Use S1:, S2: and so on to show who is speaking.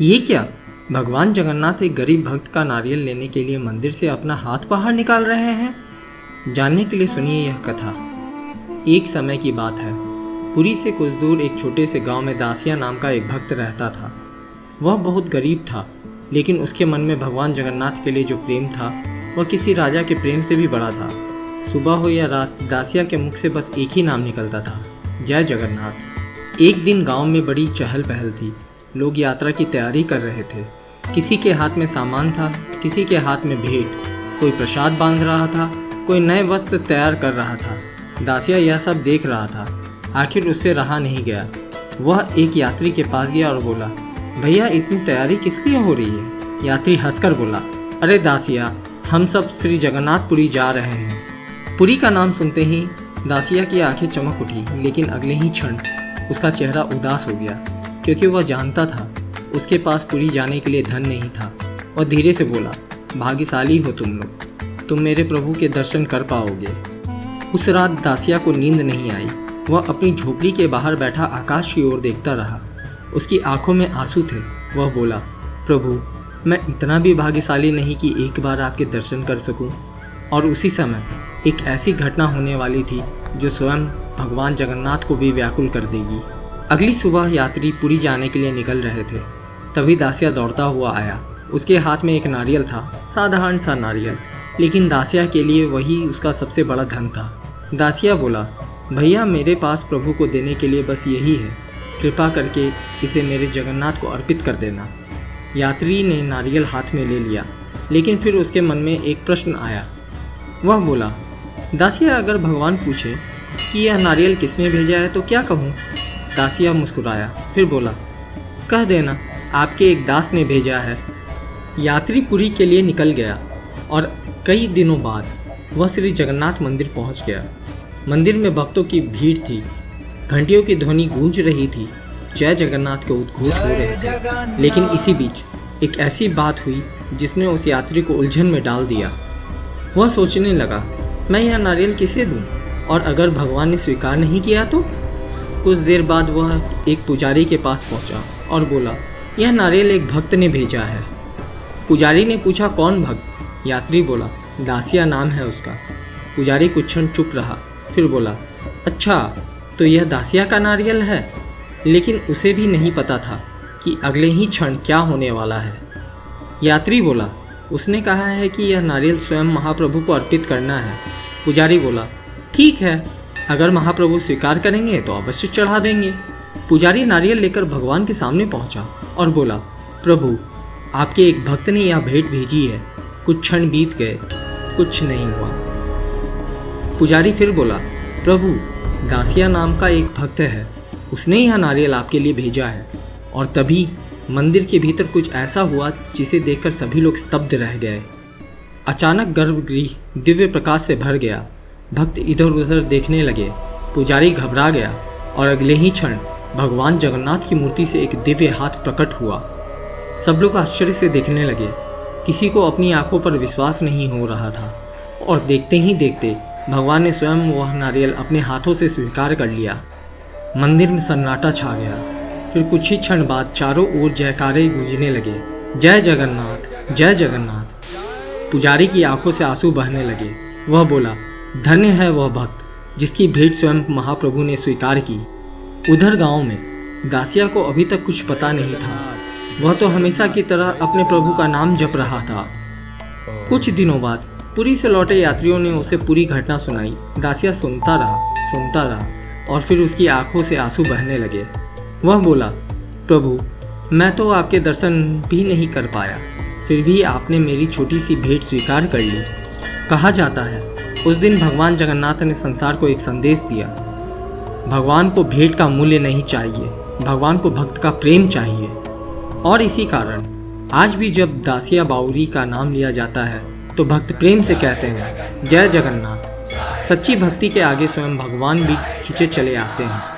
S1: ये क्या? भगवान जगन्नाथ एक गरीब भक्त का नारियल लेने के लिए मंदिर से अपना हाथ बाहर निकाल रहे हैं। जानने के लिए सुनिए यह कथा। एक समय की बात है। पुरी से कुछ दूर एक छोटे से गांव में दासिया नाम का एक भक्त रहता था। वह बहुत गरीब था, लेकिन उसके मन में भगवान जगन्नाथ के लिए जो प्रेम था वह किसी राजा के प्रेम से भी बड़ा था। सुबह हो या रात, दासिया के मुख से बस एक ही नाम निकलता था, जय जगन्नाथ। एक दिन गांव में बड़ी चहल पहल थी। लोग यात्रा की तैयारी कर रहे थे। किसी के हाथ में सामान था, किसी के हाथ में भेंट। कोई प्रसाद बांध रहा था, कोई नए वस्त्र तैयार कर रहा था। दासिया यह सब देख रहा था। आखिर उससे रहा नहीं गया। वह एक यात्री के पास गया और बोला, भैया इतनी तैयारी किस लिए हो रही है? यात्री हंसकर बोला, अरे दासिया, हम सब श्री जगन्नाथपुरी जा रहे हैं। पुरी का नाम सुनते ही दासिया की आंखें चमक उठी, लेकिन अगले ही क्षण उसका चेहरा उदास हो गया, क्योंकि वह जानता था उसके पास पुरी जाने के लिए धन नहीं था। वह धीरे से बोला, भाग्यशाली हो तुम लोग, तुम मेरे प्रभु के दर्शन कर पाओगे। उस रात दासिया को नींद नहीं आई। वह अपनी झोपड़ी के बाहर बैठा आकाश की ओर देखता रहा। उसकी आंखों में आंसू थे। वह बोला, प्रभु, मैं इतना भी भाग्यशाली नहीं कि एक बार आपके दर्शन कर सकूं। और उसी समय एक ऐसी घटना होने वाली थी जो स्वयं भगवान जगन्नाथ को भी व्याकुल कर देगी। अगली सुबह यात्री पुरी जाने के लिए निकल रहे थे। तभी दासिया दौड़ता हुआ आया। उसके हाथ में एक नारियल था, साधारण सा नारियल, लेकिन दासिया के लिए वही उसका सबसे बड़ा धन था। दासिया बोला, भैया मेरे पास प्रभु को देने के लिए बस यही है, कृपा करके इसे मेरे जगन्नाथ को अर्पित कर देना। यात्री ने नारियल हाथ में ले लिया, लेकिन फिर उसके मन में एक प्रश्न आया। वह बोला, दासिया, अगर भगवान पूछे कि यह नारियल किसने भेजा है तो क्या कहूँ? दासिया मुस्कुराया, फिर बोला, कह देना आपके एक दास ने भेजा है। यात्री पुरी के लिए निकल गया और कई दिनों बाद वह श्री जगन्नाथ मंदिर पहुंच गया। मंदिर में भक्तों की भीड़ थी। घंटियों की ध्वनि गूंज रही थी, जय जगन्नाथ के उद्घोष हो रहे थे। लेकिन इसी बीच एक ऐसी बात हुई जिसने उस यात्री को उलझन में डाल दिया। वह सोचने लगा, मैं यह नारियल किसे दूं? और अगर भगवान ने स्वीकार नहीं किया तो? कुछ देर बाद वह एक पुजारी के पास पहुंचा और बोला, यह नारियल एक भक्त ने भेजा है। पुजारी ने पूछा, कौन भक्त? यात्री बोला, दासिया नाम है उसका। पुजारी कुछ क्षण चुप रहा, फिर बोला, अच्छा, तो यह दासिया का नारियल है? लेकिन उसे भी नहीं पता था कि अगले ही क्षण क्या होने वाला है। यात्री बोला, उसने कहा है कि यह नारियल स्वयं महाप्रभु को अर्पित करना है। पुजारी बोला, ठीक है, अगर महाप्रभु स्वीकार करेंगे तो अवश्य चढ़ा देंगे। पुजारी नारियल लेकर भगवान के सामने पहुंचा और बोला, प्रभु, आपके एक भक्त ने यह भेंट भेजी है। कुछ क्षण बीत गए, कुछ नहीं हुआ। पुजारी फिर बोला, प्रभु, दासिया नाम का एक भक्त है, उसने यह नारियल आपके लिए भेजा है। और तभी मंदिर के भीतर कुछ ऐसा हुआ जिसे देखकर सभी लोग स्तब्ध रह गए। अचानक गर्भगृह दिव्य प्रकाश से भर गया। भक्त इधर उधर देखने लगे। पुजारी घबरा गया और अगले ही क्षण भगवान जगन्नाथ की मूर्ति से एक दिव्य हाथ प्रकट हुआ। सब लोग आश्चर्य से देखने लगे। किसी को अपनी आंखों पर विश्वास नहीं हो रहा था। और देखते ही देखते भगवान ने स्वयं वह नारियल अपने हाथों से स्वीकार कर लिया। मंदिर में सन्नाटा छा गया। फिर कुछ ही क्षण बाद चारों ओर जयकारे गूंजने लगे, जय जगन्नाथ, जय जगन्नाथ। पुजारी की आंखों से आंसू बहने लगे। वह बोला, धन्य है वह भक्त जिसकी भेंट स्वयं महाप्रभु ने स्वीकार की। उधर गांव में दासिया को अभी तक कुछ पता नहीं था। वह तो हमेशा की तरह अपने प्रभु का नाम जप रहा था। कुछ दिनों बाद पुरी से लौटे यात्रियों ने उसे पूरी घटना सुनाई। दासिया सुनता रहा और फिर उसकी आंखों से आंसू बहने लगे। वह बोला, प्रभु, मैं तो आपके दर्शन भी नहीं कर पाया, फिर भी आपने मेरी छोटी सी भेंट स्वीकार कर ली। कहा जाता है उस दिन भगवान जगन्नाथ ने संसार को एक संदेश दिया। भगवान को भेंट का मूल्य नहीं चाहिए, भगवान को भक्त का प्रेम चाहिए। और इसी कारण आज भी जब दासिया बाउरी का नाम लिया जाता है तो भक्त प्रेम से कहते हैं, जय जगन्नाथ। सच्ची भक्ति के आगे स्वयं भगवान भी खींचे चले आते हैं।